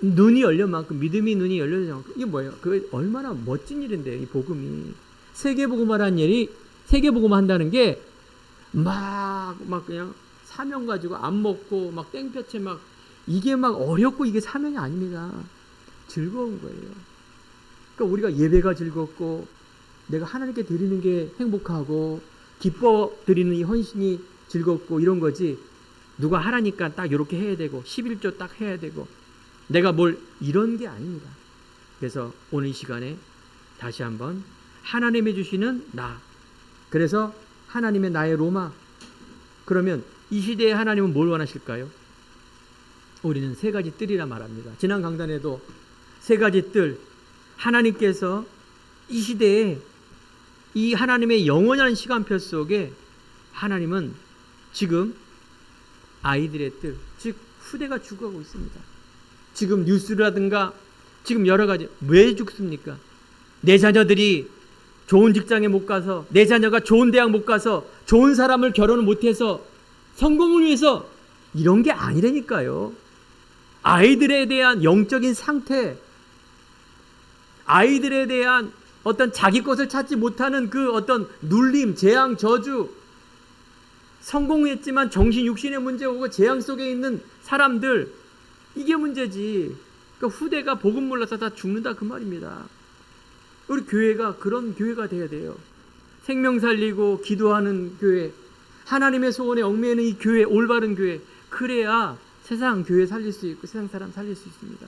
눈이 열린 만큼, 믿음이 눈이 열려진 만큼. 이게 뭐예요? 그게 얼마나 멋진 일인데요, 이 복음이. 세계복음화라는 일이, 세계복음화 한다는 게 막 그냥 사명 가지고 안 먹고 막 땡볕에 막 이게 막 어렵고 이게 사명이 아닙니다. 즐거운 거예요. 그러니까 우리가 예배가 즐겁고 내가 하나님께 드리는 게 행복하고 기뻐 드리는 이 헌신이 즐겁고 이런 거지, 누가 하라니까 딱 이렇게 해야 되고 11조 딱 해야 되고 내가 뭘 이런 게 아닙니다. 그래서 오늘 이 시간에 다시 한번 하나님이 주시는 나, 그래서 하나님의 나의 로마. 그러면 이 시대에 하나님은 뭘 원하실까요? 우리는 세 가지 뜰이라 말합니다. 지난 강단에도 세 가지 뜰, 하나님께서 이 시대에 이 하나님의 영원한 시간표 속에 하나님은 지금 아이들의 뜰, 즉 후대가 죽어가고 있습니다. 지금 뉴스라든가 지금 여러 가지. 왜 죽습니까? 내 자녀들이 좋은 직장에 못 가서, 내 자녀가 좋은 대학 못 가서, 좋은 사람을 결혼을 못해서, 성공을 위해서, 이런 게 아니라니까요. 아이들에 대한 영적인 상태, 아이들에 대한 어떤 자기 것을 찾지 못하는 그 어떤 눌림, 재앙, 저주, 성공했지만 정신, 육신의 문제 오고 재앙 속에 있는 사람들, 이게 문제지. 그러니까 후대가 복음 몰라서 다 죽는다 그 말입니다. 우리 교회가 그런 교회가 돼야 돼요. 생명 살리고 기도하는 교회, 하나님의 소원에 얽매이는 이 교회, 올바른 교회. 그래야 세상 교회 살릴 수 있고 세상 사람 살릴 수 있습니다.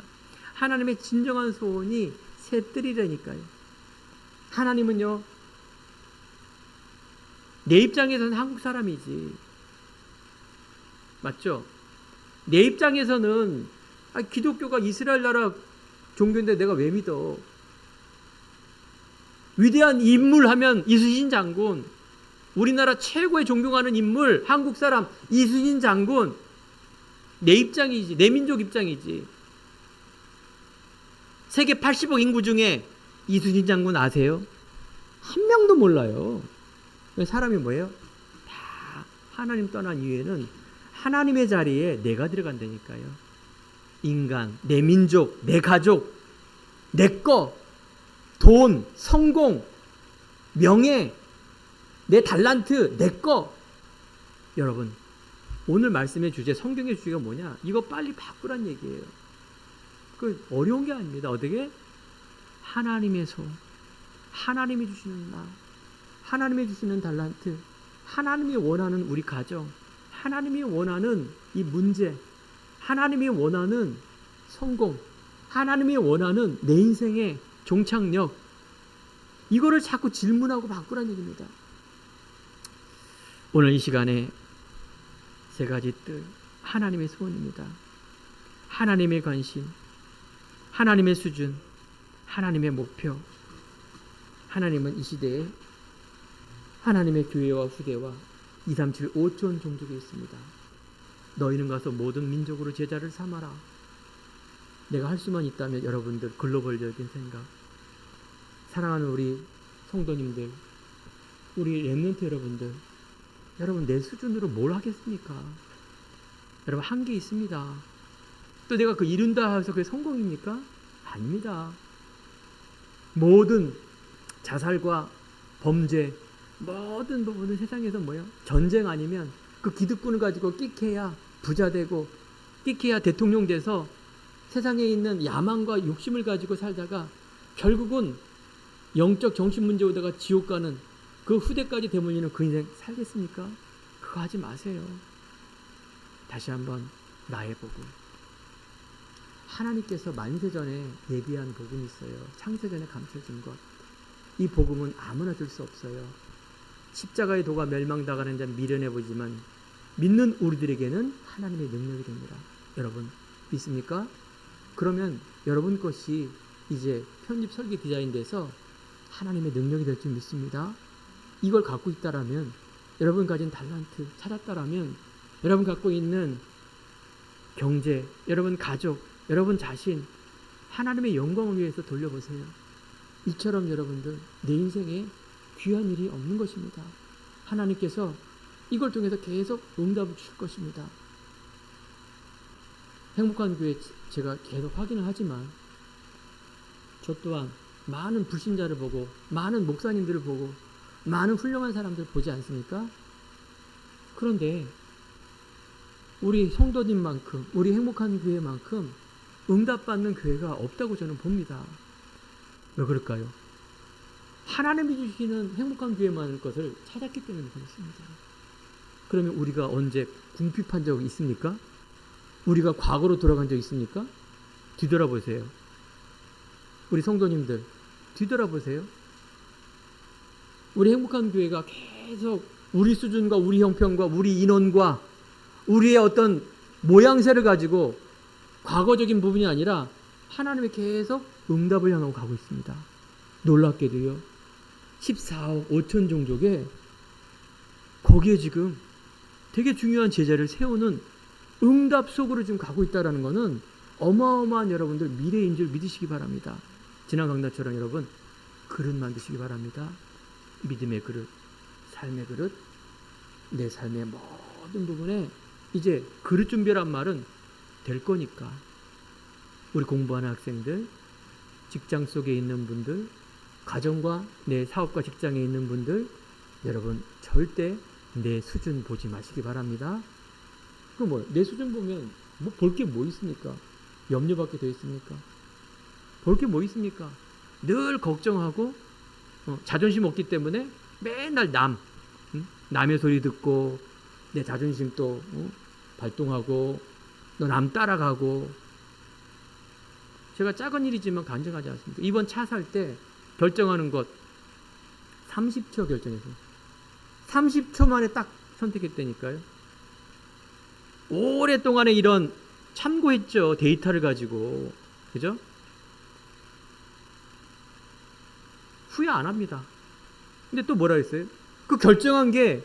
하나님의 진정한 소원이 셋들이라니까요. 하나님은요, 내 입장에서는 한국 사람이지. 맞죠? 내 입장에서는 기독교가 이스라엘 나라 종교인데 내가 왜 믿어? 위대한 인물 하면 이순신 장군, 우리나라 최고의 존경하는 인물, 한국 사람 이순신 장군. 내 입장이지, 내 민족 입장이지. 세계 80억 인구 중에 이순신 장군 아세요? 한 명도 몰라요. 사람이 뭐예요? 다 하나님 떠난 이후에는 하나님의 자리에 내가 들어간다니까요. 인간, 내 민족, 내 가족, 내 거, 돈, 성공, 명예, 내 달란트, 내 거. 여러분, 오늘 말씀의 주제, 성경의 주제가 뭐냐? 이거 빨리 바꾸란 얘기예요. 그 어려운 게 아닙니다. 어떻게? 하나님의 손, 하나님이 주시는 나, 하나님이 주시는 달란트, 하나님이 원하는 우리 가정, 하나님이 원하는 이 문제, 하나님이 원하는 성공, 하나님이 원하는 내 인생의 종착역, 이거를 자꾸 질문하고 바꾸란 얘기입니다. 오늘 이 시간에 세 가지 뜻, 하나님의 소원입니다. 하나님의 관심, 하나님의 수준, 하나님의 목표. 하나님은 이 시대에 하나님의 교회와 후대와 237 5천 종족이 있습니다. 너희는 가서 모든 민족으로 제자를 삼아라. 내가 할 수만 있다면 여러분들 글로벌적인 생각, 사랑하는 우리 성도님들, 우리 렘넌트 여러분들, 여러분 내 수준으로 뭘 하겠습니까? 여러분 한계 있습니다. 또 내가 그 이룬다 해서 그게 성공입니까? 아닙니다. 모든 자살과 범죄, 모든 세상에서 뭐야? 전쟁 아니면 그 기득권을 가지고 끽해야 부자 되고 끽해야 대통령 돼서 세상에 있는 야망과 욕심을 가지고 살다가 결국은 영적 정신 문제 오다가 지옥 가는 그 후대까지 되물리는 그 인생 살겠습니까? 그거 하지 마세요. 다시 한번 나의 복음. 하나님께서 만세전에 예비한 복음이 있어요. 창세전에 감춰진 것. 이 복음은 아무나 줄 수 없어요. 십자가의 도가 멸망당하는 자 미련해보지만 믿는 우리들에게는 하나님의 능력이 됩니다. 여러분 믿습니까? 그러면 여러분 것이 이제 편집 설계 디자인돼서 하나님의 능력이 될 줄 믿습니다. 이걸 갖고 있다라면, 여러분 가진 달란트 찾았다라면, 여러분 갖고 있는 경제, 여러분 가족, 여러분 자신 하나님의 영광을 위해서 돌려보세요. 이처럼 여러분들 내 인생에 귀한 일이 없는 것입니다. 하나님께서 이걸 통해서 계속 응답을 주실 것입니다. 행복한 교회 제가 계속 확인을 하지만 저 또한 많은 불신자를 보고 많은 목사님들을 보고 많은 훌륭한 사람들을 보지 않습니까? 그런데 우리 성도님만큼, 우리 행복한 교회만큼 응답받는 교회가 없다고 저는 봅니다. 왜 그럴까요? 하나님이 주시는 행복한 교회만을 것을 찾았기 때문에 그렇습니다. 그러면 우리가 언제 궁핍한 적이 있습니까? 우리가 과거로 돌아간 적 있습니까? 뒤돌아보세요. 우리 성도님들 뒤돌아보세요. 우리 행복한 교회가 계속 우리 수준과 우리 형편과 우리 인원과 우리의 어떤 모양새를 가지고 과거적인 부분이 아니라 하나님이 계속 응답을 향하고 가고 있습니다. 놀랍게도요. 14억 5천 종족에 거기에 지금 되게 중요한 제자를 세우는 응답 속으로 지금 가고 있다는 것은 어마어마한 여러분들 미래인 줄 믿으시기 바랍니다. 지난 강단처럼 여러분 그릇 만드시기 바랍니다. 믿음의 그릇, 삶의 그릇, 내 삶의 모든 부분에 이제 그릇 준비란 말은 될 거니까 우리 공부하는 학생들, 직장 속에 있는 분들, 가정과 내 사업과 직장에 있는 분들, 여러분 절대 내 수준 보지 마시기 바랍니다. 그럼 뭐 내 수준 보면 뭐 볼 게 뭐 있습니까? 염려받게 돼 있습니까? 볼 게 뭐 있습니까? 늘 걱정하고 자존심 없기 때문에 맨날 남의 소리 듣고 내 자존심 또 발동하고 너 남 따라가고. 제가 작은 일이지만 간증하지 않습니까? 이번 차 살 때 결정하는 것 30초 결정했어요. 30초 만에 딱 선택했다니까요. 오랫동안에 이런 참고했죠. 데이터를 가지고. 그죠? 후회 안 합니다. 근데 또 뭐라 했어요? 그 결정한 게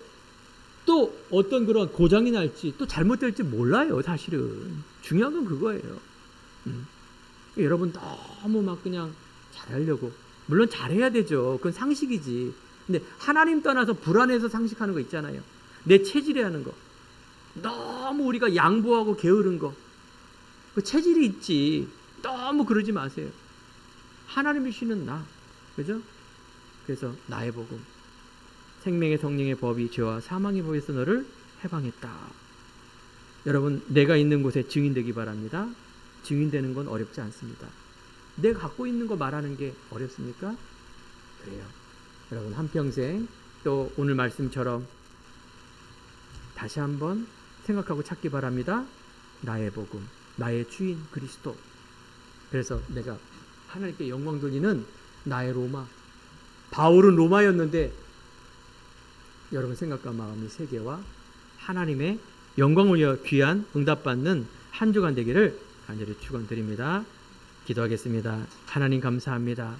또 어떤 그런 고장이 날지 또 잘못될지 몰라요. 사실은. 중요한 건 그거예요. 여러분 너무 막 그냥 잘하려고. 물론 잘해야 되죠. 그건 상식이지. 근데 하나님 떠나서 불안해서 상식하는 거 있잖아요. 내 체질에 하는 거. 너무 우리가 양보하고 게으른 거. 그 체질이 있지. 너무 그러지 마세요. 하나님이 주시는 나. 그죠? 그래서 나의 복음. 생명의 성령의 법이 죄와 사망의 법에서 너를 해방했다. 여러분 내가 있는 곳에 증인되기 바랍니다. 증인되는 건 어렵지 않습니다. 내가 갖고 있는 거 말하는 게 어렵습니까? 그래요. 여러분 한평생 또 오늘 말씀처럼 다시 한번 생각하고 찾기 바랍니다. 나의 복음, 나의 주인 그리스도. 그래서 내가 하나님께 영광 돌리는 나의 로마. 바울은 로마였는데 여러분 생각과 마음이 세계와 하나님의 영광을 위하여 귀한 응답받는 한 주간 되기를 간절히 축원드립니다. 기도하겠습니다. 하나님 감사합니다.